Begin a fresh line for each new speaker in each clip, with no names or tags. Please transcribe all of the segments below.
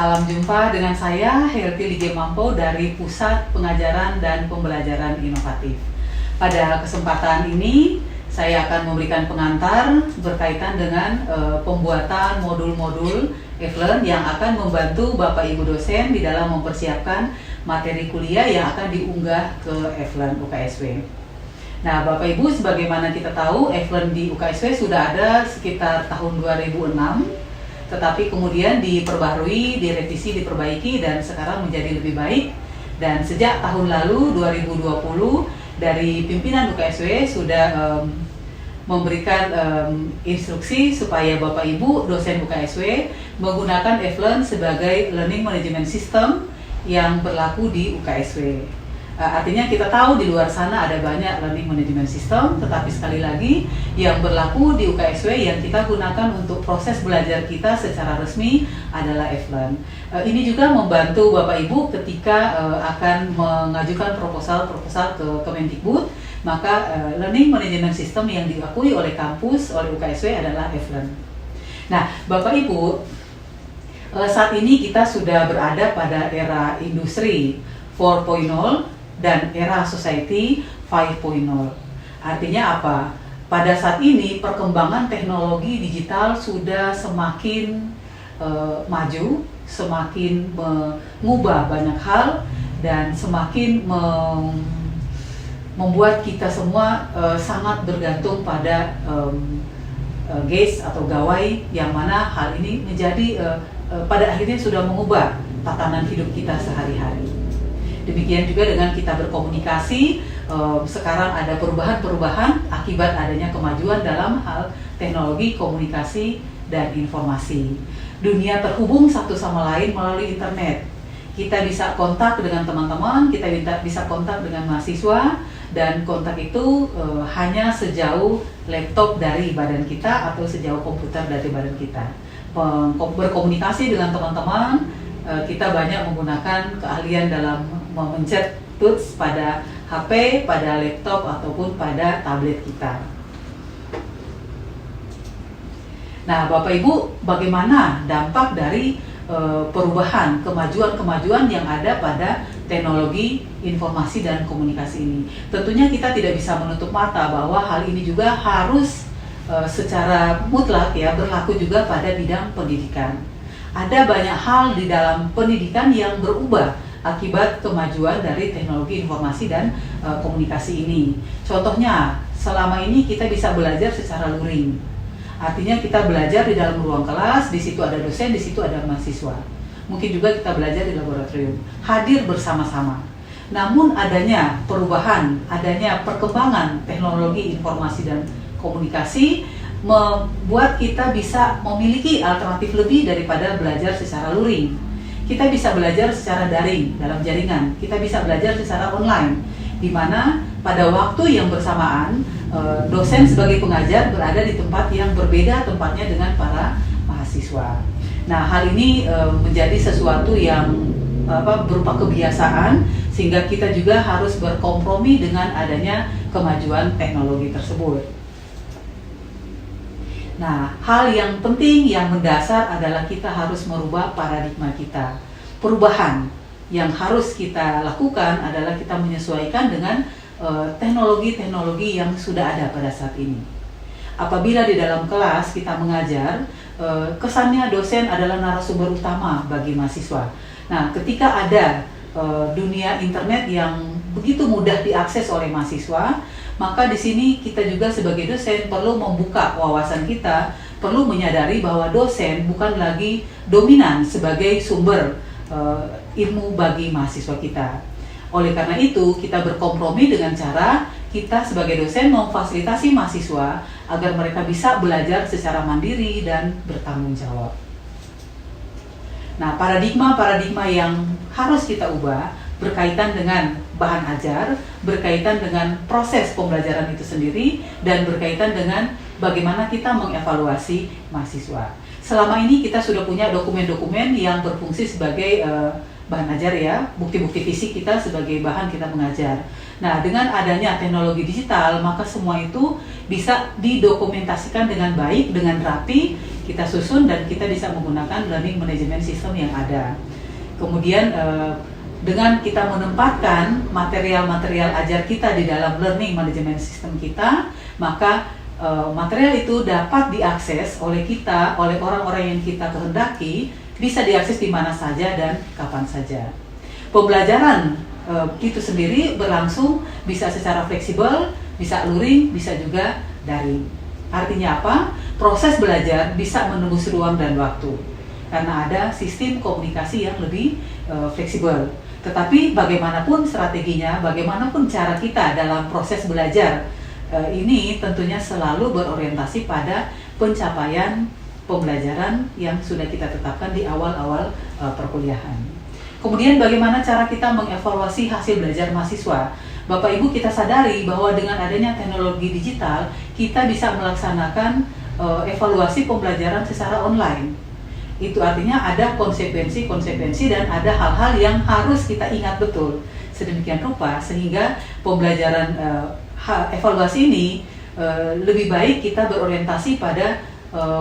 Salam jumpa dengan saya Herti Ligemampo dari Pusat Pengajaran dan Pembelajaran Inovatif. Pada kesempatan ini saya akan memberikan pengantar berkaitan dengan pembuatan modul-modul e-learn yang akan membantu Bapak Ibu dosen di dalam mempersiapkan materi kuliah yang akan diunggah ke e-learn UKSW. Nah, Bapak Ibu, sebagaimana kita tahu, e-learn di UKSW sudah ada sekitar tahun 2006, tetapi kemudian diperbarui, direvisi, diperbaiki, dan sekarang menjadi lebih baik. Dan sejak tahun lalu, 2020, dari pimpinan UKSW sudah memberikan instruksi supaya Bapak Ibu dosen UKSW menggunakan e-learn sebagai learning management system yang berlaku di UKSW. Artinya kita tahu di luar sana ada banyak learning management system, tetapi sekali lagi yang berlaku di UKSW yang kita gunakan untuk proses belajar kita secara resmi adalah e-learn. Ini juga membantu Bapak Ibu ketika akan mengajukan proposal ke Kemendikbud, maka learning management system yang diakui oleh kampus, oleh UKSW adalah e-learn. Nah, Bapak Ibu, saat ini kita sudah berada pada era industri 4.0 dan era society 5.0. Artinya apa? Pada saat ini perkembangan teknologi digital sudah semakin maju, semakin mengubah banyak hal, dan semakin membuat kita semua sangat bergantung pada guys atau gawai, yang mana hal ini menjadi pada akhirnya sudah mengubah tatanan hidup kita sehari-hari. Demikian juga dengan kita berkomunikasi, sekarang ada perubahan-perubahan akibat adanya kemajuan dalam hal teknologi, komunikasi, dan informasi. Dunia terhubung satu sama lain melalui internet. Kita bisa kontak dengan teman-teman, kita bisa kontak dengan mahasiswa, dan kontak itu hanya sejauh laptop dari badan kita atau sejauh komputer dari badan kita. Berkomunikasi dengan teman-teman, kita banyak menggunakan keahlian dalam memencet tools pada HP, pada laptop, ataupun pada tablet kita. Nah, Bapak Ibu, bagaimana dampak dari perubahan, kemajuan-kemajuan yang ada pada teknologi informasi dan komunikasi ini? Tentunya kita tidak bisa menutup mata bahwa hal ini juga harus secara mutlak berlaku juga pada bidang pendidikan. Ada banyak hal di dalam pendidikan yang berubah akibat kemajuan dari teknologi informasi dan komunikasi ini. Contohnya, selama ini kita bisa belajar secara luring. Artinya kita belajar di dalam ruang kelas, di situ ada dosen, di situ ada mahasiswa. Mungkin juga kita belajar di laboratorium, hadir bersama-sama. Namun adanya perubahan, adanya perkembangan teknologi informasi dan komunikasi membuat kita bisa memiliki alternatif lebih daripada belajar secara luring. Kita bisa belajar secara daring dalam jaringan, kita bisa belajar secara online, di mana pada waktu yang bersamaan dosen sebagai pengajar berada di tempat yang berbeda tempatnya dengan para mahasiswa. Nah, hal ini menjadi sesuatu yang berupa kebiasaan, sehingga kita juga harus berkompromi dengan adanya kemajuan teknologi tersebut. Nah, hal yang penting, yang mendasar adalah kita harus merubah paradigma kita. Perubahan yang harus kita lakukan adalah kita menyesuaikan dengan teknologi-teknologi yang sudah ada pada saat ini. Apabila di dalam kelas kita mengajar, kesannya dosen adalah narasumber utama bagi mahasiswa. Nah, ketika ada dunia internet yang begitu mudah diakses oleh mahasiswa, maka di sini kita juga sebagai dosen perlu membuka wawasan kita, perlu menyadari bahwa dosen bukan lagi dominan sebagai sumber ilmu bagi mahasiswa kita. Oleh karena itu, kita berkompromi dengan cara kita sebagai dosen memfasilitasi mahasiswa agar mereka bisa belajar secara mandiri dan bertanggung jawab. Nah, paradigma-paradigma yang harus kita ubah berkaitan dengan bahan ajar, berkaitan dengan proses pembelajaran itu sendiri, dan berkaitan dengan bagaimana kita mengevaluasi mahasiswa. Selama ini kita sudah punya dokumen-dokumen yang berfungsi sebagai bahan ajar bukti-bukti fisik kita sebagai bahan kita mengajar. Nah, dengan adanya teknologi digital, maka semua itu bisa didokumentasikan dengan baik, dengan rapi. kita susun dan kita bisa menggunakan learning management system yang ada. Kemudian dengan kita menempatkan material-material ajar kita di dalam learning management system kita, maka material itu dapat diakses oleh kita, oleh orang-orang yang kita kehendaki, bisa diakses di mana saja dan kapan saja. Pembelajaran itu sendiri berlangsung bisa secara fleksibel, bisa luring, bisa juga daring. Artinya apa? Proses belajar bisa menembus ruang dan waktu karena ada sistem komunikasi yang lebih fleksibel. Tetapi bagaimanapun strateginya, bagaimanapun cara kita dalam proses belajar, ini tentunya selalu berorientasi pada pencapaian pembelajaran yang sudah kita tetapkan di awal-awal perkuliahan. Kemudian bagaimana cara kita mengevaluasi hasil belajar mahasiswa? Bapak Ibu, kita sadari bahwa dengan adanya teknologi digital, kita bisa melaksanakan evaluasi pembelajaran secara online. Itu artinya ada konsekuensi-konsekuensi dan ada hal-hal yang harus kita ingat betul. Sedemikian rupa sehingga pembelajaran evaluasi ini lebih baik kita berorientasi pada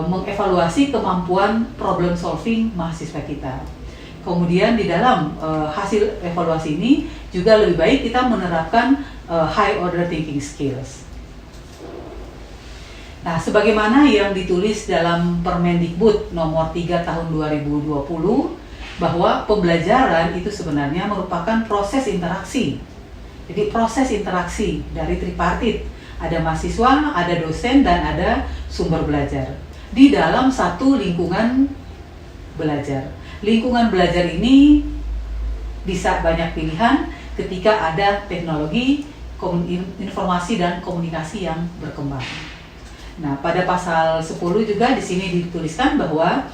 mengevaluasi kemampuan problem solving mahasiswa kita. Kemudian di dalam hasil evaluasi ini juga lebih baik kita menerapkan high order thinking skills. Nah, sebagaimana yang ditulis dalam Permendikbud nomor 3 tahun 2020 bahwa pembelajaran itu sebenarnya merupakan proses interaksi. Jadi proses interaksi dari tripartit, ada mahasiswa, ada dosen, dan ada sumber belajar di dalam satu lingkungan belajar. Lingkungan belajar ini bisa banyak pilihan ketika ada teknologi, informasi dan komunikasi yang berkembang. Nah, pada pasal 10 juga di sini dituliskan bahwa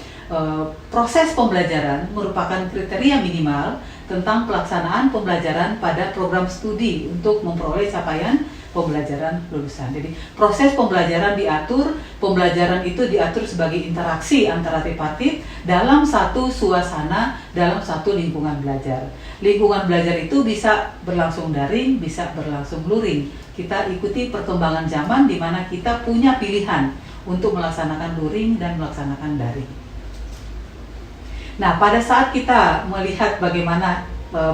proses pembelajaran merupakan kriteria minimal tentang pelaksanaan pembelajaran pada program studi untuk memperoleh capaian pembelajaran lulusan. Jadi proses pembelajaran diatur, pembelajaran itu diatur sebagai interaksi antara tripartit dalam satu suasana, dalam satu lingkungan belajar. Lingkungan belajar itu bisa berlangsung daring, bisa berlangsung luring. Kita ikuti perkembangan zaman di mana kita punya pilihan untuk melaksanakan luring dan melaksanakan daring. Nah, pada saat kita melihat bagaimana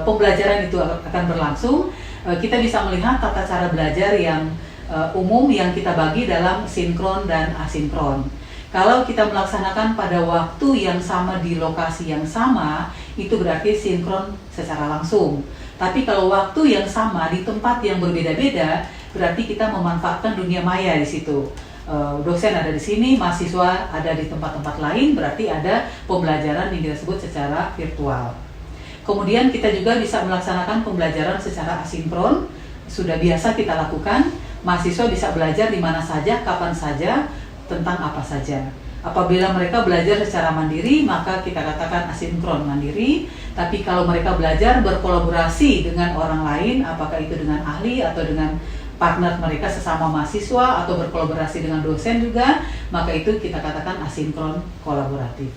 pembelajaran itu akan berlangsung, kita bisa melihat tata cara belajar yang umum yang kita bagi dalam sinkron dan asinkron. Kalau kita melaksanakan pada waktu yang sama di lokasi yang sama, itu berarti sinkron secara langsung. Tapi kalau waktu yang sama di tempat yang berbeda-beda, berarti kita memanfaatkan dunia maya di situ. Dosen ada di sini, mahasiswa ada di tempat-tempat lain, berarti ada pembelajaran yang kita sebut secara virtual. Kemudian kita juga bisa melaksanakan pembelajaran secara asinkron, sudah biasa kita lakukan. Mahasiswa bisa belajar di mana saja, kapan saja, tentang apa saja. Apabila mereka belajar secara mandiri, maka kita katakan asinkron mandiri. Tapi kalau mereka belajar berkolaborasi dengan orang lain, apakah itu dengan ahli atau dengan partner mereka sesama mahasiswa atau berkolaborasi dengan dosen juga, maka itu kita katakan asinkron kolaboratif.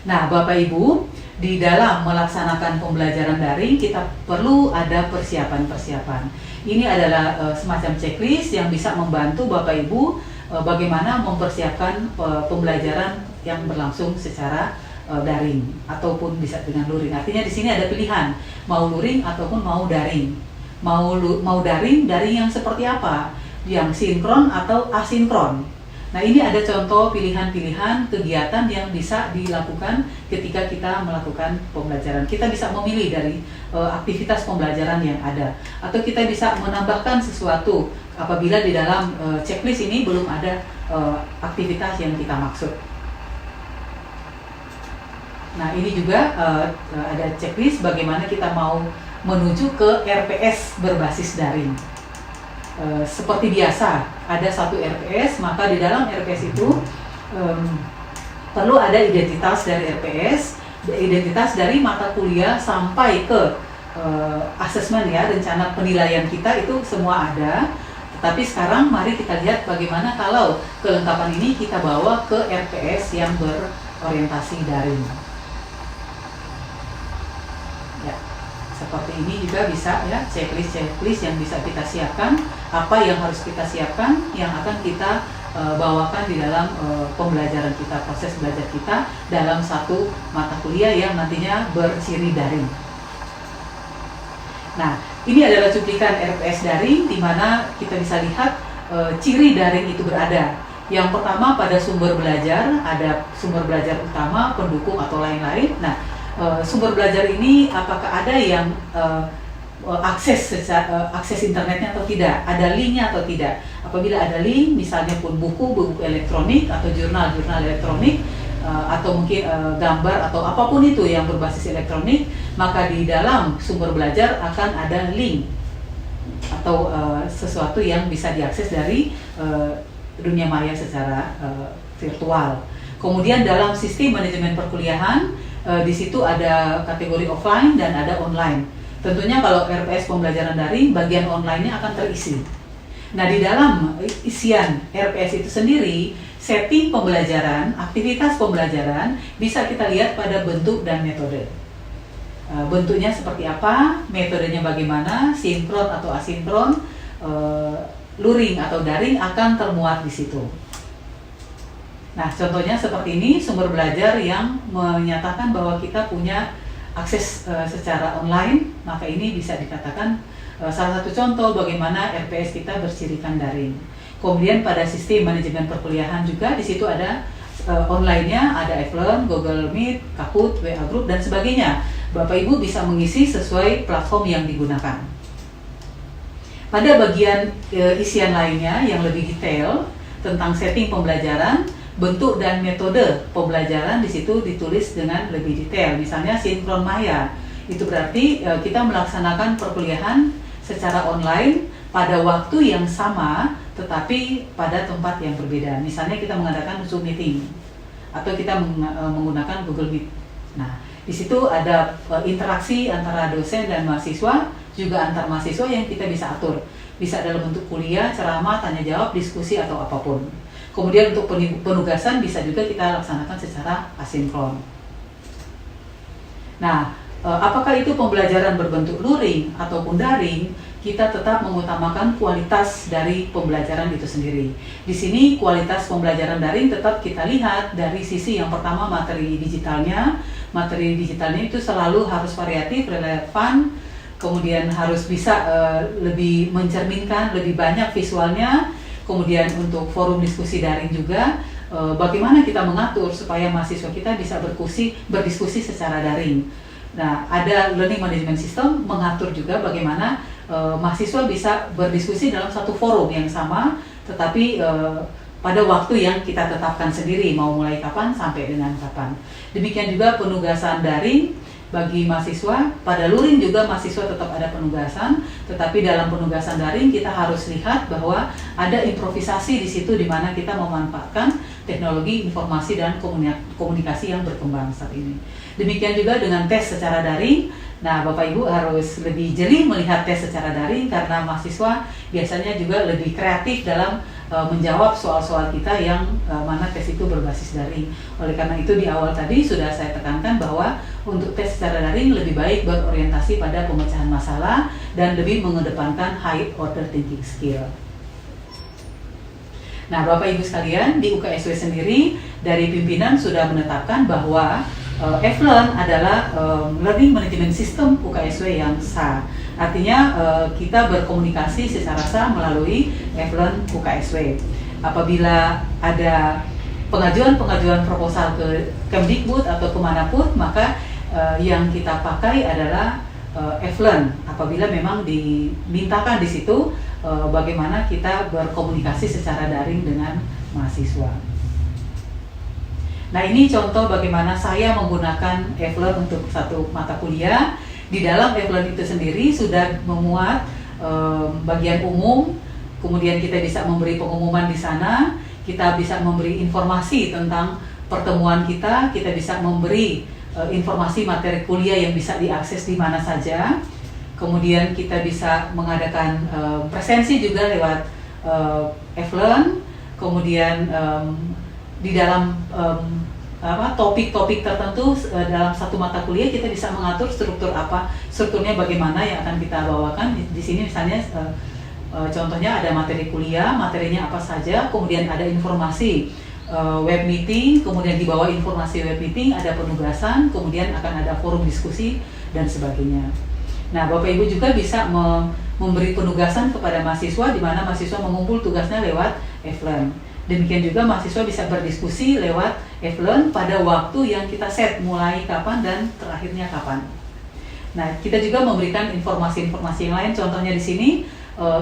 Nah, Bapak Ibu, di dalam melaksanakan pembelajaran daring kita perlu ada persiapan-persiapan. Ini adalah semacam checklist yang bisa membantu Bapak Ibu bagaimana mempersiapkan pembelajaran yang berlangsung secara daring ataupun bisa dengan luring. Artinya di sini ada pilihan, mau luring ataupun mau daring. Mau daring yang seperti apa? Yang sinkron atau asinkron. Nah, ini ada contoh pilihan-pilihan kegiatan yang bisa dilakukan ketika kita melakukan pembelajaran. Kita bisa memilih dari aktivitas pembelajaran yang ada, atau kita bisa menambahkan sesuatu apabila di dalam checklist ini belum ada aktivitas yang kita maksud. Nah, ini juga ada checklist bagaimana kita mau menuju ke RPS berbasis daring. Seperti biasa, ada satu RPS, maka di dalam RPS itu perlu ada identitas dari RPS, identitas dari mata kuliah sampai ke asesmen ya, rencana penilaian kita itu semua ada. Tetapi sekarang mari kita lihat bagaimana kalau kelengkapan ini kita bawa ke RPS yang berorientasi daring. Ya, seperti ini juga bisa ya, checklist yang bisa kita siapkan, apa yang harus kita siapkan yang akan kita bawakan di dalam pembelajaran kita, proses belajar kita dalam satu mata kuliah yang nantinya berciri daring. Nah, ini adalah cuplikan RPS daring di mana kita bisa lihat ciri daring itu berada. Yang pertama pada sumber belajar, ada sumber belajar utama, pendukung atau lain-lain. Nah, sumber belajar ini apakah ada yang akses internetnya atau tidak, ada linknya atau tidak. Apabila ada link, misalnya pun buku elektronik atau jurnal elektronik, atau mungkin gambar atau apapun itu yang berbasis elektronik, maka di dalam sumber belajar akan ada link atau sesuatu yang bisa diakses dari dunia maya secara virtual. Kemudian dalam sistem manajemen perkuliahan, di situ ada kategori offline dan ada online. Tentunya kalau RPS pembelajaran daring, bagian online-nya akan terisi. Nah, di dalam isian RPS itu sendiri, setting pembelajaran, aktivitas pembelajaran bisa kita lihat pada bentuk dan metode. Bentuknya seperti apa, metodenya bagaimana, sinkron atau asinkron, luring atau daring akan termuat di situ. Nah, contohnya seperti ini, sumber belajar yang menyatakan bahwa kita punya akses secara online, maka ini bisa dikatakan salah satu contoh bagaimana RPS kita bercirikan daring. Kemudian pada sistem manajemen perkuliahan juga di situ ada online-nya, ada Eflearn, Google Meet, Kahoot, WA Group dan sebagainya. Bapak Ibu bisa mengisi sesuai platform yang digunakan. Pada bagian isian lainnya yang lebih detail tentang setting pembelajaran, bentuk dan metode pembelajaran di situ ditulis dengan lebih detail. Misalnya sinkron maya, itu berarti kita melaksanakan perkuliahan secara online pada waktu yang sama tetapi pada tempat yang berbeda. Misalnya kita mengadakan Zoom meeting atau kita menggunakan Google Meet. Nah, di situ ada interaksi antara dosen dan mahasiswa, juga antar mahasiswa yang kita bisa atur. Bisa dalam bentuk kuliah, ceramah, tanya jawab, diskusi atau apapun. Kemudian untuk penugasan bisa juga kita laksanakan secara asinkron. Nah, apakah itu pembelajaran berbentuk luring ataupun daring, kita tetap mengutamakan kualitas dari pembelajaran itu sendiri. Di sini kualitas pembelajaran daring tetap kita lihat dari sisi yang pertama materi digitalnya. Materi digitalnya itu selalu harus variatif, relevan, kemudian harus bisa lebih mencerminkan, lebih banyak visualnya. Kemudian untuk forum diskusi daring juga, bagaimana kita mengatur supaya mahasiswa kita bisa berdiskusi secara daring. Nah, ada learning management system mengatur juga bagaimana mahasiswa bisa berdiskusi dalam satu forum yang sama, tetapi pada waktu yang kita tetapkan sendiri, mau mulai kapan sampai dengan kapan. Demikian juga penugasan daring. Bagi mahasiswa, pada luring juga mahasiswa tetap ada penugasan, tetapi dalam penugasan daring kita harus lihat bahwa ada improvisasi di situ di mana kita memanfaatkan teknologi informasi dan komunikasi yang berkembang saat ini. Demikian juga dengan tes secara daring. Nah, Bapak Ibu harus lebih jeli melihat tes secara daring karena mahasiswa biasanya juga lebih kreatif dalam menjawab soal-soal kita yang mana tes itu berbasis daring. Oleh karena itu di awal tadi sudah saya tekankan bahwa untuk tes secara daring lebih baik berorientasi pada pemecahan masalah dan lebih mengedepankan high order thinking skill. Nah, Bapak Ibu sekalian, di UKSW sendiri dari pimpinan sudah menetapkan bahwa Eflearn adalah learning management system UKSW yang sah. Artinya kita berkomunikasi secara sah melalui Eflearn UKSW. Apabila ada pengajuan proposal ke Kemdikbud atau kemanapun, maka yang kita pakai adalah Eflearn. Apabila memang dimintakan di situ bagaimana kita berkomunikasi secara daring dengan mahasiswa. Nah, ini contoh bagaimana saya menggunakan Eflearn untuk satu mata kuliah. Di dalam Eflearn itu sendiri sudah memuat bagian umum, kemudian kita bisa memberi pengumuman di sana, kita bisa memberi informasi tentang pertemuan kita bisa memberi informasi materi kuliah yang bisa diakses di mana saja. Kemudian kita bisa mengadakan presensi juga lewat Eflearn. Kemudian di dalam topik-topik tertentu dalam satu mata kuliah kita bisa mengatur strukturnya bagaimana yang akan kita bawakan. Di sini misalnya Contohnya ada materi kuliah, materinya apa saja, kemudian ada informasi web meeting, kemudian di bawah informasi web meeting ada penugasan, kemudian akan ada forum diskusi dan sebagainya. Nah, Bapak Ibu juga bisa memberi penugasan kepada mahasiswa, di mana mahasiswa mengumpul tugasnya lewat F-Learn. Demikian juga mahasiswa bisa berdiskusi lewat F-Learn pada waktu yang kita set, mulai kapan dan terakhirnya kapan. Nah, kita juga memberikan informasi-informasi yang lain, contohnya di sini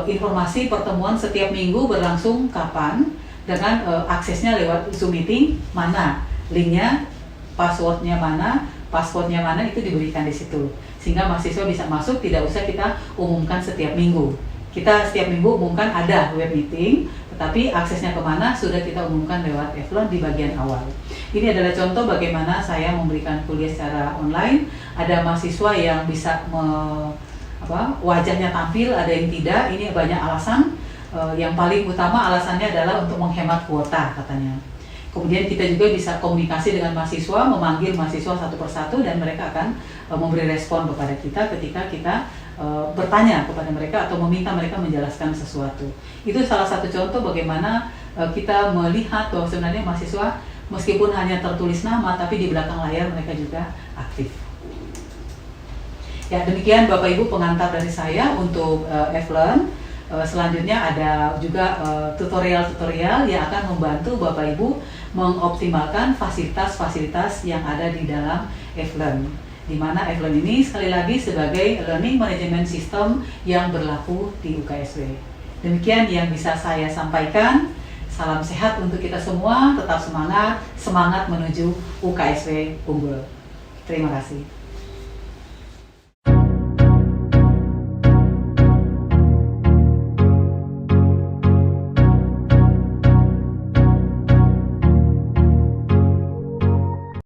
informasi pertemuan setiap minggu berlangsung kapan, dengan aksesnya lewat Zoom meeting, mana linknya, passwordnya mana, passwordnya mana, itu diberikan di situ, sehingga mahasiswa bisa masuk, tidak usah kita umumkan setiap minggu. Kita setiap minggu umumkan ada web meeting, tetapi aksesnya kemana sudah kita umumkan lewat F-Learn di bagian awal. Ini adalah contoh bagaimana saya memberikan kuliah secara online. Ada mahasiswa yang bisa wajahnya tampil, ada yang tidak. Ini banyak alasan. Yang paling utama alasannya adalah untuk menghemat kuota katanya. Kemudian kita juga bisa komunikasi dengan mahasiswa, memanggil mahasiswa satu persatu, dan mereka akan memberi respon kepada kita ketika kita bertanya kepada mereka atau meminta mereka menjelaskan sesuatu. Itu salah satu contoh bagaimana kita melihat bahwa sebenarnya mahasiswa meskipun hanya tertulis nama, tapi di belakang layar mereka juga aktif. Ya, demikian Bapak Ibu pengantar dari saya untuk F-Learn. Selanjutnya ada juga tutorial-tutorial yang akan membantu Bapak Ibu mengoptimalkan fasilitas-fasilitas yang ada di dalam F-Learn. Di mana F-Learn ini sekali lagi sebagai learning management system yang berlaku di UKSW. Demikian yang bisa saya sampaikan. Salam sehat untuk kita semua, tetap semangat menuju UKSW unggul. Terima kasih.